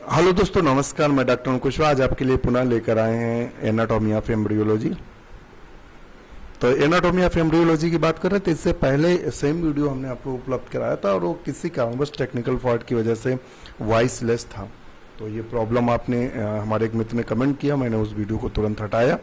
Hello दोस्तों, नमस्कार। मैं डॉक्टर अंकुश कुशवाहा आज आपके लिए पुनः लेकर आए हैं एनाटॉमी ऑफ एम्ब्रियोलॉजी। तो एनाटॉमी ऑफ एम्ब्रियोलॉजी की बात कर रहे थे। इससे पहले सेम वीडियो हमने आपको उपलब्ध कराया था और वो किसी कारणवश टेक्निकल फॉल्ट की वजह से वॉइस लेस था। तो ये प्रॉब्लम आपने हमारे एक मित्र ने कमेंट किया, मैंने उस वीडियो को तुरंत हटाया।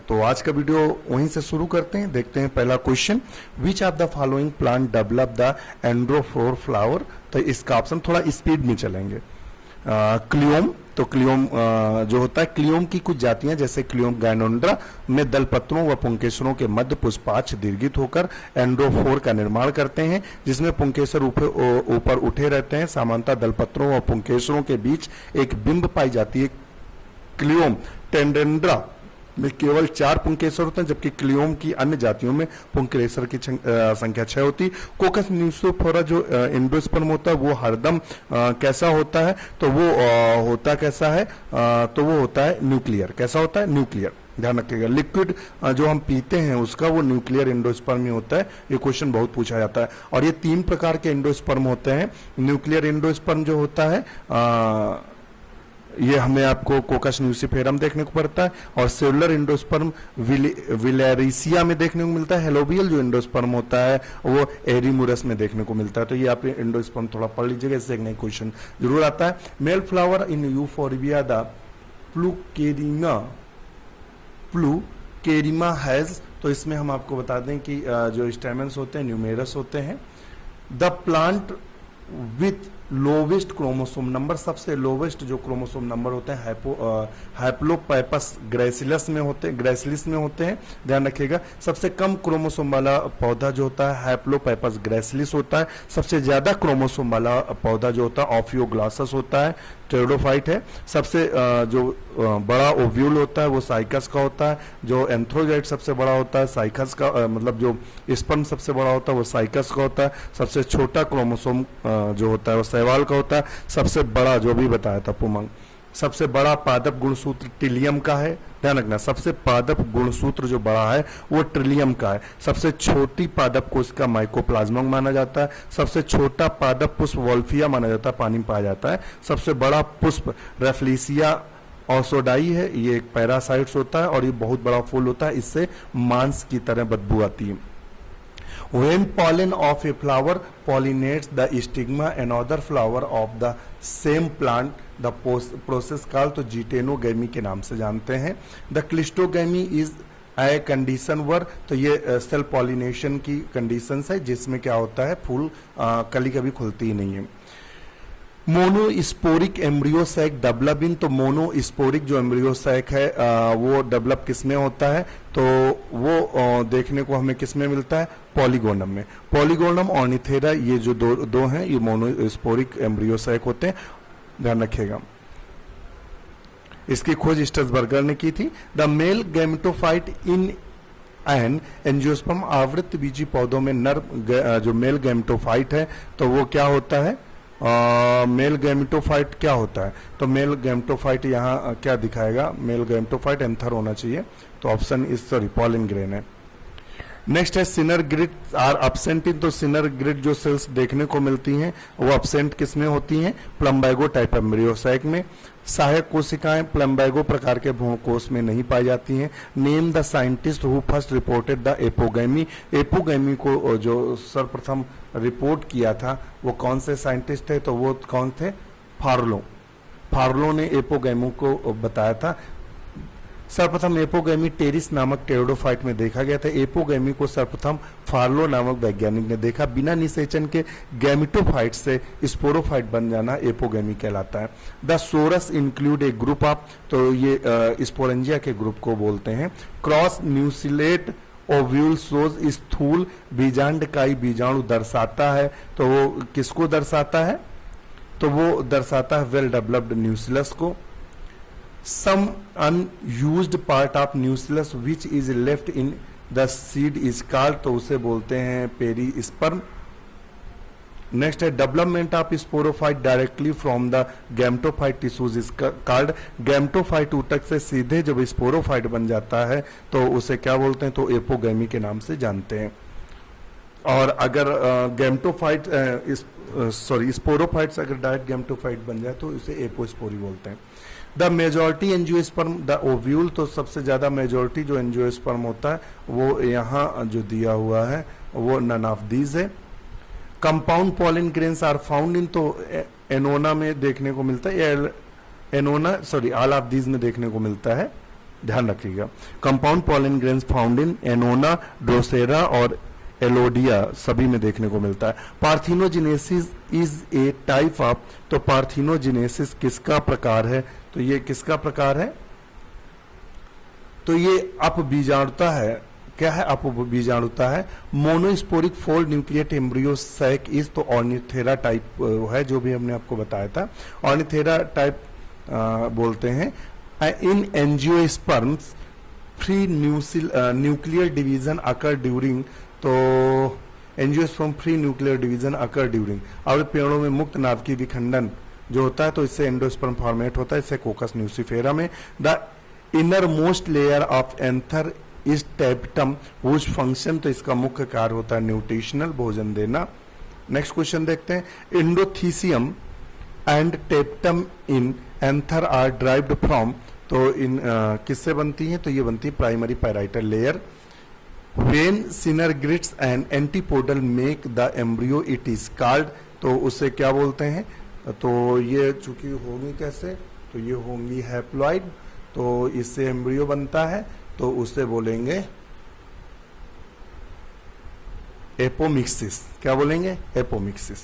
तो आज का वीडियो वहीं से शुरू करते हैं। देखते हैं पहला question, which of the following plant develop the androphore flower. तो इसका ऑप्शन थोड़ा स्पीड में चलेंगे। क्लियोम, तो क्लियोम जो होता है, क्लियोम की कुछ जातियां जैसे क्लियोम गायनोंड्रा में दल पत्रों व पुंकेसरों के मध्य पुष्पाक्ष दीर्घित होकर एंड्रोफोर का निर्माण करते हैं, जिसमें पुंकेसर ऊपर उठे रहते हैं। सामान्यतः दल पत्रों व पुंकेसरों के बीच एक बिंब पाई जाती है। क्लियोम टेंडेंड्रा में केवल 4 पुंकेसर होते हैं, जबकि क्लियोम की अन्य जातियों में पुंकेसर की संख्या 6 होती है। कोकस न्यूसिफोरा जो एंडोस्पर्म होता है वो हरदम कैसा होता है, तो वो होता कैसा है, तो वो होता है न्यूक्लियर। कैसा होता है? न्यूक्लियर। ध्यान रखिएगा, लिक्विड जो हम पीते हैं उसका वो न्यूक्लियर एंडोस्पर्म ही होता है। ये क्वेश्चन बहुत पूछा जाता है। और ये 3 प्रकार के एंडोस्पर्म होते हैं। न्यूक्लियर एंडोस्पर्म जो होता है ये हमें आपको कोकस न्यूसिफेरम देखने को पड़ता है, और सेलुलर एंडोस्पर्म विलेरिसिया में देखने को मिलता है। हेलोबियल जो एंडोस्पर्म होता है वो एरीमुरस में देखने को मिलता है। तो ये आप एंडोस्पर्म थोड़ा पढ़ लीजिएगा, इससे एक नई क्वेश्चन जरूर आता है। Male flower in euphorbia the pulcherrima has. तो इसमें हम आपको बता दें कि जो स्टेमन्स होते हैं न्यूमेरस होते हैं। The plant with lowest chromosome number, सबसे लोवेस्ट जो क्रोमोसोम नंबर होते हैं हैप्लोपाइपस ग्रेसिलिस में होते हैं। ध्यान रखिएगा, सबसे कम क्रोमोसोम वाला पौधा जो होता है हैप्लोपाइपस ग्रेसिलिस होता है। सबसे ज्यादा क्रोमोसोम वाला पौधा जो होता है ऑफियोग्लासस होता है, टेरोडोफाइट है। सबसे जो बड़ा ओव्यूल होता है वो साइकस का होता है। जो एंथ्रोजाइट सबसे बड़ा होता है साइकस का, मतलब जो स्पर्म सबसे बड़ा होता है वो साइकस का होता है। सबसे छोटा क्रोमोसोम जो होता है वो शैवाल का होता है। सबसे बड़ा जो भी बताया था पुमंग, सबसे बड़ा पादप गुणसूत्र टिलियम का है। ध्यान रखना, सबसे पादप गुणसूत्र जो बड़ा है वो ट्रिलियम का है। सबसे छोटी पादप कोशिका माइकोप्लाज्मा माना जाता है। सबसे छोटा पादप पुष्प वोल्फिया माना जाता है, पानी में पाया जाता है। सबसे बड़ा पुष्प रेफ्लिसिया ऑसोडाई है, ये एक पैरासाइट्स होता है और ये बहुत बड़ा फूल होता है, इससे मांस की तरह बदबू आती है। When pollen of a flower pollinates the stigma another flower of the same plant, the process called तो जीटेनोगैमी के नाम से जानते हैं। The cleistogamy is a condition where, तो ये सेल पॉलिनेशन की कंडीशंस है जिसमें क्या होता है फूल कली कभी खुलती ही नहीं है। मोनोस्पोरिक एम्ब्रियोसैक डेवलप इन, तो मोनोस्पोरिक जो एम्ब्रियोसैक है वो डेवलप किसमें होता है, तो वो देखने को हमें किसमें मिलता है? पॉलीगोनम में। पॉलीगोनम ऑर्निथेरा ये जो दो हैं ये मोनोस्पोरिक एम्ब्रियोसैक होते हैं। ध्यान रखिएगा, इसकी खोज स्ट्रसबर्गर ने की थी। The male gametophyte in an angiosperm, आवृत्त बीजी पौधों में नर जो मेल गैमेटोफाइट है तो वो क्या होता है? मेल गैमेटोफाइट क्या होता है? तो मेल गैमेटोफाइट यहाँ क्या दिखाएगा? मेल गैमेटोफाइट एंथर होना चाहिए, तो option is sorry pollen grain है। नेक्स्ट है synergids are absent in, तो सिनर ग्रिड जो सेल्स देखने को मिलती हैं वो एब्सेंट किसमें होती हैं? प्लम्बाइगो टाइप एम्ब्रियोसैक में। सहायक कोशिकाएं प्लम्बाइगो प्रकार के भ्रूणकोश में नहीं पाई जाती हैं। Name the scientist who first reported the apogamy, apogamy को जो सर्वप्रथम रिपोर्ट किया था वो कौन से साइंटिस्ट थे? तो वो कौन थे? फार्लो ने एपोगैमी को बताया था। सर्वप्रथम एपोगैमी टेरिस नामक टेरोडोफाइट में देखा गया था। एपोगैमी को सर्वप्रथम फार्लो नामक वैज्ञानिक ने देखा। बिना निषेचन के गैमेटोफाइट से स्पोरोफाइट बन जाना एपोगैमी कहलाता है। The sorus include a group of, तो ये स्पोरेंजिया के ग्रुप को बोलते हैं। क्रॉस न्यूसिलेट ओव्यूल सोज, स्थूल बीजांडकाई बीजाणु दर्शाता है, तो वो किसको दर्शाता है? तो वो दर्शाता है वेल डेवलप्ड न्यूसिलस को। Some unused part of nucleus which is left in the seed is called, तो उसे बोलते हैं पेरीस्पर्म। नेक्स्ट है development of sporophyte directly from the gametophyte tissues is called, gametophyte ऊतक से सीधे जब स्पोरोफाइट बन जाता है तो उसे क्या बोलते हैं? तो एपोगैमी के नाम से जानते हैं। और अगर गैमेटोफाइट सॉरी स्पोरोफाइट्स अगर डायरेक्ट गैमेटोफाइट बन जाए तो इसे एपोस्पोरी बोलते हैं। The majority angiosperm the ovule, तो सबसे ज्यादा मेजॉरिटी जो एंजियोस्पर्म होता है वो यहाँ जो दिया हुआ है वो नन ऑफ दीज है। Compound pollen grains are found in, तो एनोना में देखने को मिलता है, Annona sorry all of these में देखने को मिलता है, ध्यान रखिएगा। Compound pollen grains found in Annona, Drosera और एलोडिया सभी में देखने को मिलता है। Parthenogenesis is a type of, तो पार्थिनोजेनेसिस किसका प्रकार है, तो ये किसका प्रकार है, तो ये अपबीजाणुता है। क्या है, अपबीजाणुता है। Monosporic fold nucleate embryo sac is, तो ऑर्निथेरा टाइप है, जो भी हमने आपको बताया था, ऑर्निथेरा टाइप बोलते हैं। In angiosperms free nuclear division occur during, तो angiosperm free nuclear division occur during, और पेड़ों में मुक्त नाभिकीय विखंडन जो होता है तो इससे एंडोस्पर्म फॉर्मेट होता है, इससे कोकस न्यूसिफेरा में। The inner most layer of anther is टेप्टम which function, तो इसका मुख्य कार्य होता है न्यूट्रिशनल, भोजन देना। नेक्स्ट क्वेश्चन देखते हैं। Endothecium and tapetum in anther are derived from, तो इन किससे बनती हैं, तो ये बनती है primary parietal layer. When synergids and antipodal make the embryo it is called, तो उसे क्या बोलते हैं, तो ये चूंकि होंगी कैसे, तो ये होंगी हैप्लॉइड, तो इससे एम्ब्रियो बनता है तो उसे बोलेंगे एपोमिक्सिस। क्या बोलेंगे, एपोमिक्सिस।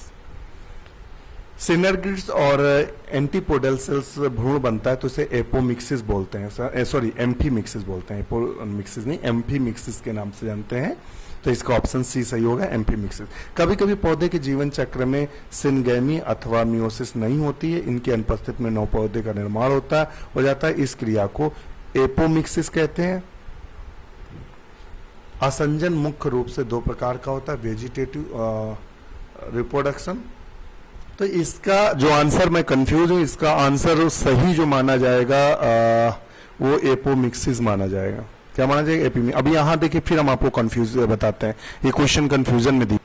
सिनर्गिड्स और एंटीपोडल सेल्स भ्रूण बनता है तो इसे एपोमिक्सिस बोलते हैं, सॉरी एम्फीमिक्सिस बोलते हैं, एपोमिक्सिस नहीं, एम्फीमिक्सिस के नाम से जानते हैं, तो इसका ऑप्शन सी सही होगा, एम्फीमिक्सिस। कभी कभी पौधे के जीवन चक्र में सिनगेमी अथवा मियोसिस नहीं होती है, इनकी अनुपस्थिति में नव पौधे का निर्माण हो जाता है, इस क्रिया को एपोमिक्सिस कहते हैं। असंजन मुख्य रूप से दो प्रकार का होता है, वेजिटेटिव रिप्रोडक्शन, तो इसका जो आंसर, मैं कंफ्यूज हूं, इसका आंसर सही जो माना जाएगा वो एपोमिक्सिस माना जाएगा। क्या माना जाएगा, एपोमिक्सिस। अभी यहां देखिए फिर हम आपको कंफ्यूज बताते हैं, ये क्वेश्चन कंफ्यूजन में दी।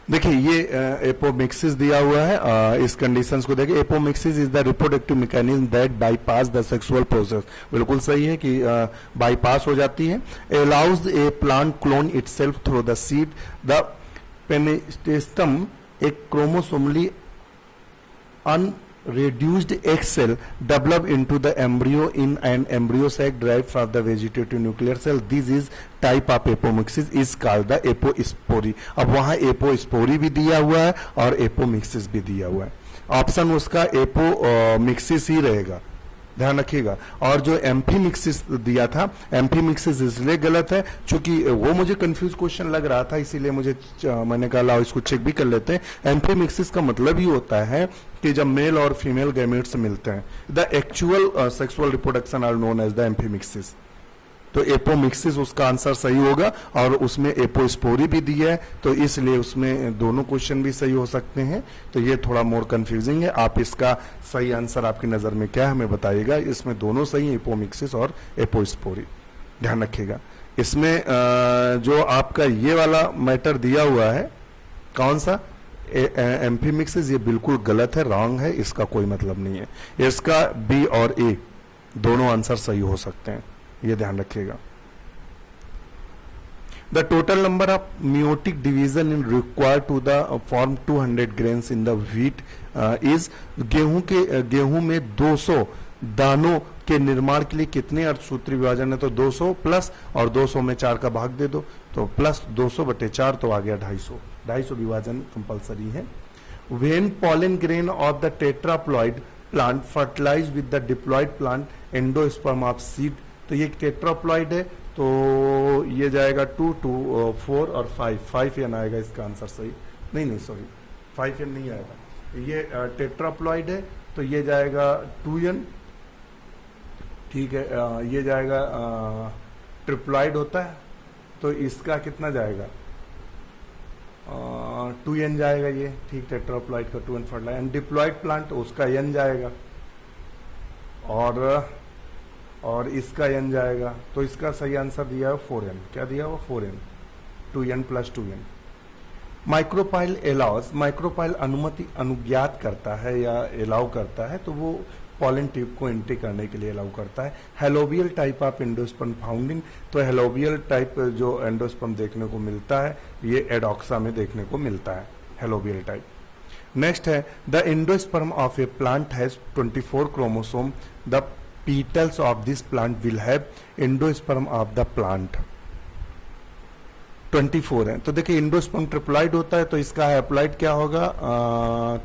देखिए ये एपोमिक्सिस दिया हुआ है, इस कंडीशंस को देखिए। Apomixis is the reproductive mechanism that bypass the sexual process, बिल्कुल सही है कि बाईपास हो जाती है। Allows a plant clone itself through the seed, the पेनिस्टेम एक chromosomally unreduced egg cell develop into the embryo in an embryo sac derived from the vegetative nuclear cell. This is type of apomixis is called the apospori. अब वहां apospory भी दिया हुआ है और apomixis भी दिया हुआ है, ऑप्शन उसका एपोमिक्सिस ही रहेगा, ध्यान रखिएगा। और जो एम्फीमिक्सिस दिया था, एम्फीमिक्सिस इसलिए गलत है क्योंकि वो मुझे कंफ्यूज क्वेश्चन लग रहा था, इसीलिए मैंने कहा लाओ इसको चेक भी कर लेते हैं। एम्फीमिक्सिस का मतलब ही होता है कि जब मेल और फीमेल गैमेट्स मिलते हैं, the actual sexual reproduction are known as the amphimixis, तो एपोमिक्सिस उसका आंसर सही होगा। और उसमें एपोस्पोरी भी दी है, तो इसलिए उसमें दोनों क्वेश्चन भी सही हो सकते हैं, तो ये थोड़ा मोर कंफ्यूजिंग है। आप इसका सही आंसर आपकी नजर में क्या है हमें बताइएगा। इसमें दोनों सही है, एपोमिक्सिस और एपोस्पोरी, ध्यान रखिएगा। इसमें जो आपका ये वाला मैटर दिया हुआ है, कौन सा एम्फीमिक्सिस, ये बिल्कुल गलत है, रॉन्ग है, इसका कोई मतलब नहीं है। इसका बी और ए दोनों आंसर सही हो सकते हैं, ये ध्यान रखिएगा। The total number of meiotic division in required to the form 200 grains in the wheat is, गेहूं में 200 दानों के निर्माण के लिए कितने अर्धसूत्री विभाजन है, तो 200 प्लस और 200 में 4 का भाग दे दो, तो प्लस 200/4 तो आ गया 250 विभाजन कंपलसरी है। When pollen grain of the tetraploid plant fertilize with the diploid plant endosperm of seed, तो ये टेट्राप्लॉइड है, तो ये जाएगा 2, 2, 4 और 5 एन आएगा इसका आंसर सही। नहीं सॉरी 5 एन नहीं आएगा, ये टेट्राप्लॉइड है तो ये जाएगा 2n, ठीक है। ये जाएगा ट्रिप्लॉइड होता है तो इसका कितना जाएगा 2n जाएगा ये, ठीक। टेट्राप्लॉइड का 2n fertilize, and diploid plant उसका n जाएगा और इसका n जाएगा, तो इसका सही आंसर दिया है 4n। क्या दिया हुआ 4n, 2n + 2n। Micropyle एलाउज, micropyle अनुमति अनुज्ञात करता है या एलाउ करता है, तो वो पॉलन ट्यूब को एंट्री करने के लिए अलाउ करता है। Helobial type of endosperm found in, तो हेलोबियल टाइप जो एंडोस्पर्म देखने को मिलता है ये एडोक्सा में देखने को मिलता है, हेलोबियल टाइप। नेक्स्ट है the endosperm of A plant has 24 chromosome, the petals of this plant will have endosperm of the plant 24 है। तो देखिए एंडोस्पर्म ट्रिप्लॉइड होता है, तो इसका हैप्लॉइड क्या होगा,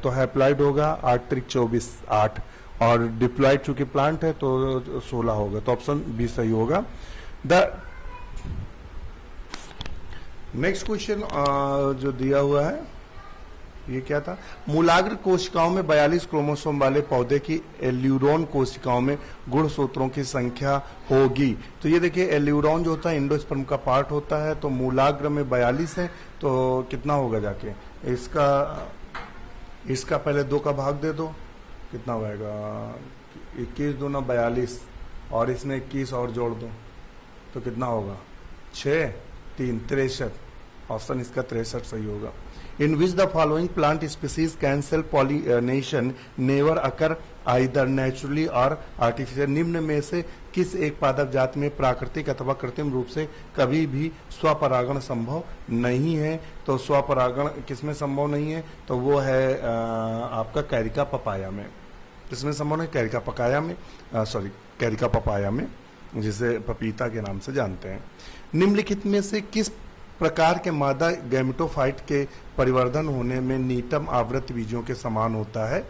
तो हैप्लॉइड होगा 8 त्रिक 24 8, और डिप्लॉइड चूंकि प्लांट है तो 16 होगा, तो ऑप्शन बी सही होगा। द नेक्स्ट क्वेश्चन जो दिया हुआ है ये क्या था, मूलाग्र कोशिकाओं में 42 क्रोमोसोम वाले पौधे की एल्यूरोन कोशिकाओं में गुणसूत्रों की संख्या होगी। तो ये देखिए एल्यूरोन जो होता है एंडोस्पर्म का पार्ट होता है, तो मूलाग्र में 42 है, तो कितना होगा जाके इसका पहले 2 का भाग दे दो, कितना होगा 21 दूना 42, और इसमें 21 और जोड़ दो तो कितना होगा 6 3 63, ऑप्शन इसका 63 सही होगा। In which the following plant species can self pollination never occur either naturally or artificially, निम्न में से किस एक पादप जाति में प्राकृतिक अथवा कृत्रिम रूप से कभी भी स्वपरागण संभव नहीं है। तो स्वपरागण किसमें संभव नहीं है, तो वो है आपका कैरिका पपाया में। किसमें संभव नहीं, कैरिका पकाया में, सॉरी कैरिका पपाया में, जिसे पपीता के नाम से जानते हैं। निम्नलिखित में से किस प्रकार के मादा गैमेटोफाइट के परिवर्धन होने में नीटम आवृत बीजों के समान होता है,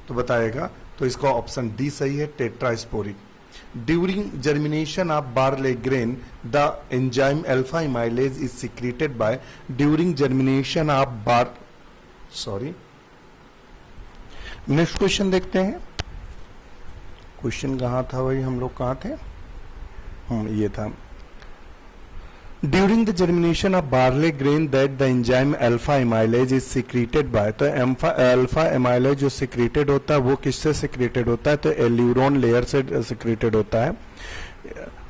तो बताएगा, तो इसका ऑप्शन डी सही है, tetrasporic. During germination of barley grain the enzyme alpha amylase is secreted by, during germination of next question देखते हैं। क्वेश्चन कहाँ था भाई, हम लोग कहाँ थे, ये था। During the germination of barley grain that the enzyme alpha amylase is secreted by, तो अल्फा एमाइलेज जो secreted होता है वो किससे secreted होता है, तो एल्यूरोन लेयर से secreted होता है।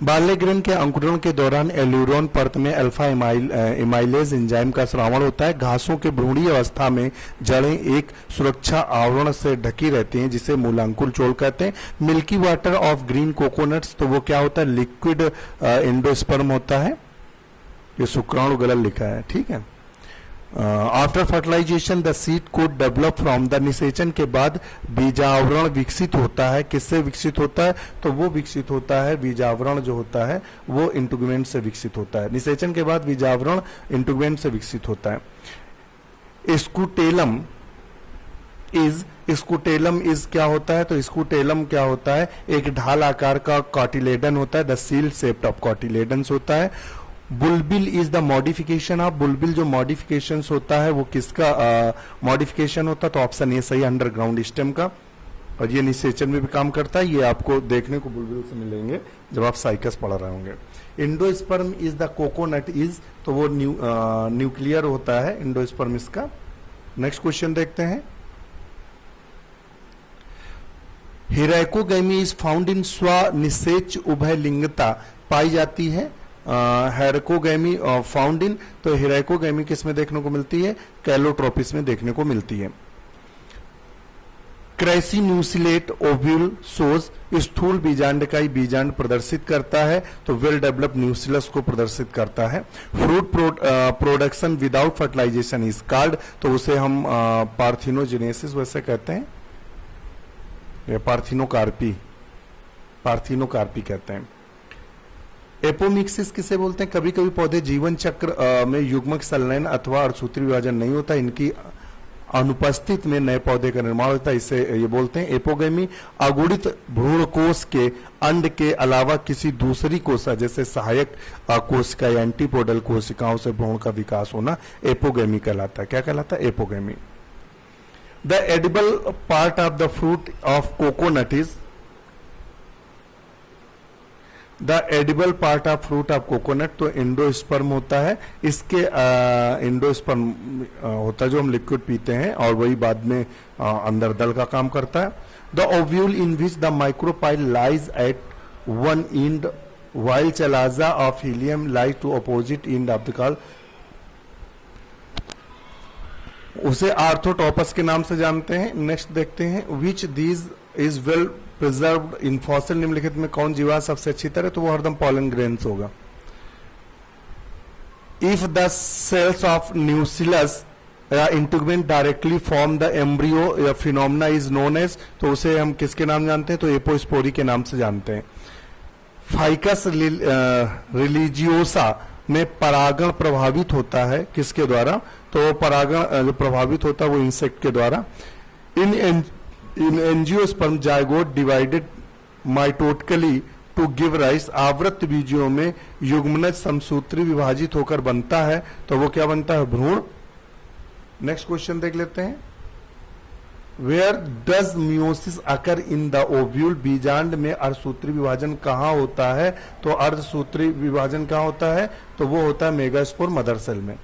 बार्ले ग्रेन के अंकुरण के दौरान एल्यूरोन परत में अल्फा एमाइलेज एंजाइम का श्रावण होता है। घासों के भ्रूणीय अवस्था में जड़ें एक सुरक्षा आवरण से ढकी रहती हैं जिसे मूलांकुर चोल कहते हैं। Milky water of green coconuts, तो वो क्या होता है, लिक्विड एंडोस्पर्म होता है, ये शुक्राणु गलत लिखा है, ठीक है। After fertilization the seed coat develop from the, निषेचन के बाद बीजावरण विकसित होता है। किससे विकसित होता है, तो वो विकसित होता है, बीजावरण जो होता है वो इंटुगमेंट से विकसित होता है। निषेचन के बाद बीजावरण इंटुगमेंट से विकसित होता है। स्कूटेलम इज क्या होता है, तो स्कूटेलम क्या होता है, एक ढाल आकार का कॉटिलेडन होता है, the seal shaped of cotyledons होता है। बुलबिल इज द मॉडिफिकेशन ऑफ, बुलबिल जो मॉडिफिकेशन होता है वो किसका मॉडिफिकेशन होता है, तो ऑप्शन ए सही, अंडरग्राउंड स्टेम का, और ये निषेचन में भी काम करता है। ये आपको देखने को बुलबिल से मिलेंगे जब आप साइकस पढ़ रहे होंगे। Endosperm is the coconut is, तो वो न्यूक्लियर होता है एंडोस्पर्म इसका। नेक्स्ट क्वेश्चन देखते हैं। हेराइकोगैमी इज फाउंड इन, स्वनिषेच उभयलिंगता पाई जाती है। हेराइकोगैमी फाउंड इन, तो हेराइकोगैमी किस में देखने को मिलती है, कैलोट्रोपिस में देखने को मिलती है। क्रेसिन्यूसिलेट ओव्यूल सोज, स्थूल बीजांडकाई बीजांड प्रदर्शित करता है, तो वेल डेवलप्ड न्यूसिलस को प्रदर्शित करता है। Fruit production without fertilization is called, तो उसे हम पार्थिनोजेनेसिस वैसे कहते हैं, या पार्थिनोकार्पी कहते हैं। एपोमिक्सिस किसे बोलते हैं, कभी कभी पौधे जीवन चक्र में युग्मक संलयन अथवा अर्धसूत्री विभाजन नहीं होता, इनकी अनुपस्थित में नए पौधे का निर्माण होता है, इसे ये बोलते हैं एपोगेमी। अगुणित भ्रूणकोश के अंड के अलावा किसी दूसरी कोशिका जैसे सहायक कोशिका या एंटीपोडल कोशिकाओं से भ्रूण का विकास होना एपोगेमी कहलाता है। क्या कहलाता है, apogamy. The edible part of the fruit of coconut is, the edible part of fruit of coconut, तो एंडोस्पर्म होता है। इसके एंडोस्पर्म होता है जो हम लिक्विड पीते हैं, और वही बाद में अंदर दल का काम करता है। The ovule in which the micropyle lies at one and while chalaza of helium lies to opposite end of the call. उसे आर्थोटॉपस के नाम से जानते हैं। नेक्स्ट देखते हैं, which these is well preserved in fossil, निम्नलिखित में कौन जीवाश्म सबसे अच्छी तरह, तो वो हरदम पॉलन ग्रेन्स होगा। If the cells of nucellus integument directly form the embryo या फिनोमेना इज नोन एज, तो उसे हम किसके नाम जानते हैं, तो एपोस्पोरी के नाम से जानते हैं। फाइकस रिलीजियोसा में परागण प्रभावित होता है किसके द्वारा, तो परागण जो प्रभावित होता है वो इंसेक्ट के द्वारा। In angiosperm zygote divided mitotically to give rise, आवृत बीजियों में युग्मनज समसूत्री विभाजित होकर बनता है, तो वो क्या बनता है, भ्रूण। नेक्स्ट क्वेश्चन देख लेते हैं, where does meiosis occur in the ovule, बीजांड में अर्धसूत्री विभाजन कहाँ होता है, तो अर्धसूत्री विभाजन कहाँ होता है, तो वो होता है मेगास्पोर मदर सेल में।